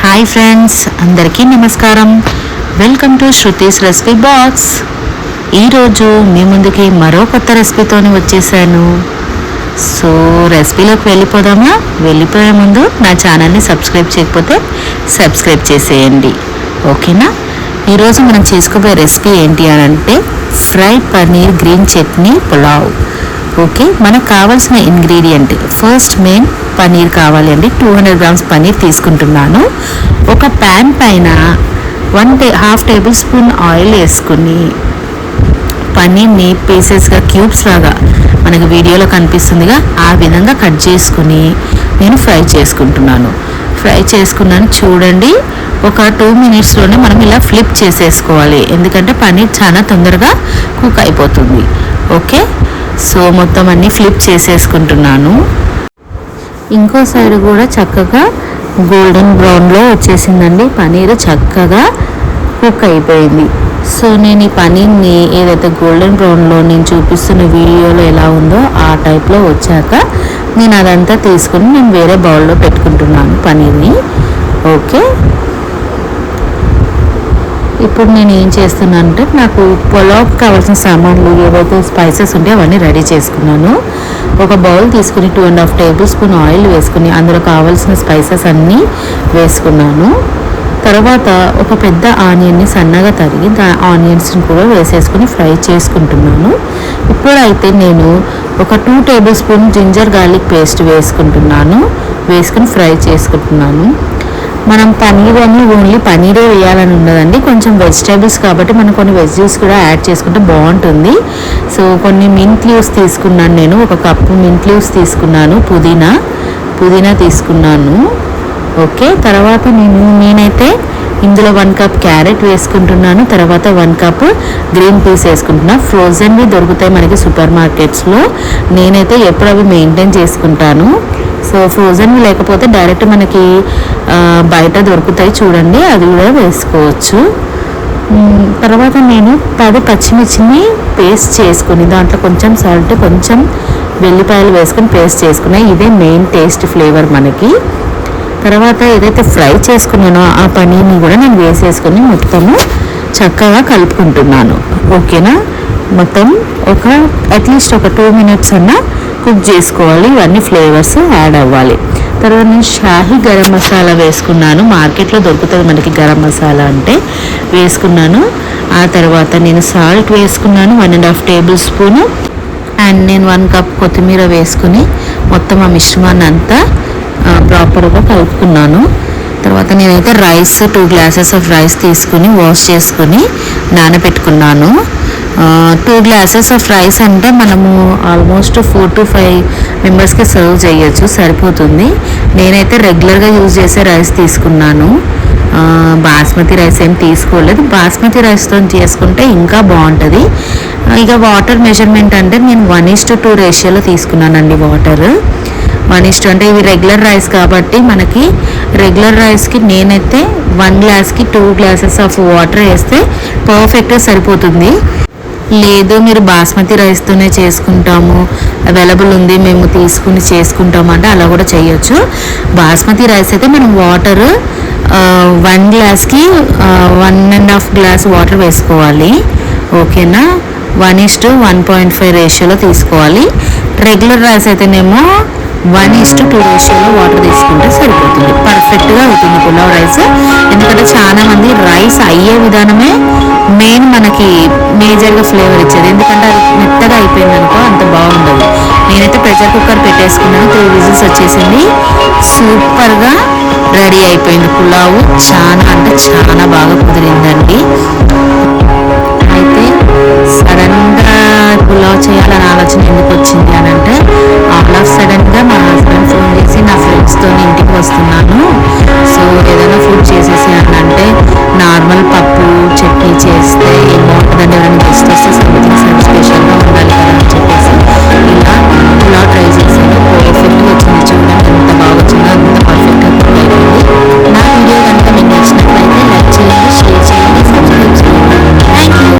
Hi friends, అందరికీ నమస్కారం. Welcome to Shruti's recipe box. ఈరోజు మీ ముందుకి మరో కొత్త రెసిపీతోని వచ్చేసాను. సో రెసిపీలోకి వెళ్ళిపోదామా? వెళ్ళిపోయే ముందు నా ఛానల్ని సబ్స్క్రైబ్ చేయకపోతే సబ్స్క్రైబ్ చేసేయండి, ఓకేనా? ఈరోజు మనం చేసుకోబోయే రెసిపీ ఏంటి అని అంటే fried paneer green chutney pulao. Okay, మనకు కావాల్సిన ఇంగ్రీడియంట్ ఫస్ట్ మెయిన్ పన్నీర్ కావాలి అండి. 200 గ్రామ్స్ పన్నీర్ తీసుకుంటున్నాను. ఒక ప్యాన్ పైన హాఫ్ టేబుల్ స్పూన్ ఆయిల్ వేసుకుని పన్నీర్ని పీసెస్గా క్యూబ్స్ లాగా మనకి వీడియోలో కనిపిస్తుందిగా ఆ విధంగా కట్ చేసుకుని నేను ఫ్రై చేసుకున్నాను. చూడండి, ఒక 2 మినిట్స్లోనే మనం ఇలా ఫ్లిప్ చేసేసుకోవాలి, ఎందుకంటే పన్నీర్ చాలా తొందరగా కుక్ అయిపోతుంది. ఓకే, సో మొత్తం అన్నీ ఫ్లిప్ చేసేసుకుంటున్నాను. ఇంకో సైడ్ కూడా చక్కగా గోల్డెన్ బ్రౌన్లో వచ్చేసిందండి. పన్నీర్ చక్కగా కుక్ అయిపోయింది. సో నేను ఈ పన్నీర్ని ఏదైతే గోల్డెన్ బ్రౌన్లో నేను చూపిస్తున్న వీడియోలో ఎలా ఉందో ఆ టైప్లో వచ్చాక నేను అదంతా తీసుకుని నేను వేరే బౌల్లో పెట్టుకుంటున్నాను పన్నీర్ని. ఓకే, ఇప్పుడు నేను ఏం చేస్తున్నాను అంటే నాకు పులావ్కి కావాల్సిన సామాన్లు ఏవైతే స్పైసెస్ ఉంటే అవన్నీ రెడీ చేసుకున్నాను. ఒక బౌల్ తీసుకుని 2.5 టేబుల్ స్పూన్ ఆయిల్ వేసుకుని అందులో కావాల్సిన స్పైసెస్ అన్నీ వేసుకున్నాను. తర్వాత ఒక పెద్ద ఆనియన్ని సన్నగా తరిగి ఆనియన్స్ని కూడా వేసేసుకుని ఫ్రై చేసుకుంటున్నాను. ఇప్పుడైతే నేను ఒక 2 tablespoon ginger garlic paste వేసుకుని ఫ్రై చేసుకుంటున్నాను. మనం పన్నీర్ అని ఓన్లీ పన్నీరే వేయాలని ఉండదండి, కొంచెం వెజిటేబుల్స్ కాబట్టి మనం కొన్ని వెజిటేబుల్స్ కూడా యాడ్ చేసుకుంటే బాగుంటుంది. సో కొన్ని మింట్ లీవ్స్ తీసుకున్నాను, నేను ఒక కప్పు మింట్ లీవ్స్ తీసుకున్నాను, పుదీనా తీసుకున్నాను. ఓకే, తర్వాత నేనైతే ఇందులో 1 కప్ క్యారెట్ వేసుకుంటున్నాను. తర్వాత 1 కప్ గ్రీన్ పీస్ వేసుకుంటున్నాను. ఫ్రోజన్వి దొరుకుతాయి మనకి సూపర్ మార్కెట్స్లో, నేనైతే ఎప్పుడు అవి మెయింటైన్ చేసుకుంటాను. సో ఫ్రోజన్వి లేకపోతే డైరెక్ట్ మనకి బయట దొరుకుతాయి చూడండి, అది కూడా వేసుకోవచ్చు. తర్వాత నేను 10 పచ్చిమిర్చిని పేస్ట్ చేసుకుని దాంట్లో కొంచెం సాల్ట్, కొంచెం వెల్లిపాయలు వేసుకొని పేస్ట్ చేసుకున్నాను. ఇదే మెయిన్ టేస్ట్ ఫ్లేవర్ మనకి. తర్వాత ఏదైతే ఫ్రై చేసుకున్నానో ఆ పన్నీర్ని కూడా నేను వేసేసుకొని మొత్తము చక్కగా కలుపుకుంటున్నాను. ఓకేనా, మొత్తం అట్లీస్ట్ ఒక 2 మినిట్స్ అన్నా కుక్ చేసుకోవాలి, ఇవన్నీ ఫ్లేవర్స్ యాడ్ అవ్వాలి. తర్వాత నేను షాహీ గరం మసాలా వేసుకున్నాను, మార్కెట్లో దొరుకుతుంది మనకి గరం మసాలా అంటే, వేసుకున్నాను. ఆ తర్వాత నేను సాల్ట్ వేసుకున్నాను 1.5 టేబుల్ స్పూను, అండ్ నేను 1 కప్ కొత్తిమీర వేసుకుని మొత్తం ఆ మిశ్రమాన్ని అంతా ప్రాపర్గా కలుపుకున్నాను. తర్వాత నేనైతే 2 గ్లాసెస్ ఆఫ్ రైస్ తీసుకుని వాష్ చేసుకుని నానబెట్టుకున్నాను. 2 గ్లాసెస్ ఆఫ్ రైస్ అంటే మనము ఆల్మోస్ట్ 4 to 5 మెంబర్స్కి సర్వ్ చేయొచ్చు, సరిపోతుంది. నేనైతే రెగ్యులర్గా యూజ్ చేసే రైస్ తీసుకున్నాను, బాస్మతి రైస్ ఏం తీసుకోలేదు. బాస్మతి రైస్తో చేసుకుంటే ఇంకా బాగుంటుంది. ఇక వాటర్ మెజర్మెంట్ అంటే నేను 1:2 రేషియోలో తీసుకున్నానండి. వాటర్ 1:2 అంటే ఇవి రెగ్యులర్ రైస్ కాబట్టి మనకి రెగ్యులర్ రైస్కి నేనైతే 1 గ్లాస్కి 2 గ్లాసెస్ ఆఫ్ వాటర్ వేస్తే పర్ఫెక్ట్గా సరిపోతుంది. లేదు మీరు బాస్మతి రైస్తోనే చేసుకుంటాము, అవైలబుల్ ఉంది మేము తీసుకుని చేసుకుంటాము అంటే అలా కూడా చేయొచ్చు. బాస్మతి రైస్ అయితే మనం వాటర్ 1 గ్లాస్కి 1.5 గ్లాస్ వాటర్ వేసుకోవాలి. ఓకేనా, 1:1.5 రేషియోలో తీసుకోవాలి. రెగ్యులర్ రైస్ అయితేనేమో 1:2 రేషియోలో వాటర్ తీసుకుంటే సరిపోతుంది, పర్ఫెక్ట్గా అవుతుంది పులావ్ రైస్. ఎందుకంటే చాలా మంది రైస్ అయ్యే విధానమే మెయిన్ మనకి మేజర్గా ఫ్లేవర్ ఇచ్చేది, ఎందుకంటే అది మెత్తగా అయిపోయింది అనుకో అంత బాగుండదు. నేనైతే ప్రెషర్ కుక్కర్ పెట్టేసుకున్నాను, 3 విజిల్స్ వచ్చేసింది. సూపర్గా రెడీ అయిపోయింది పులావ్, చాలా అంటే చాలా బాగా కుదిరిందండి. అయితే సడన్గా పులావ్ చేయాలని ఆలోచన ఎందుకు వచ్చింది అని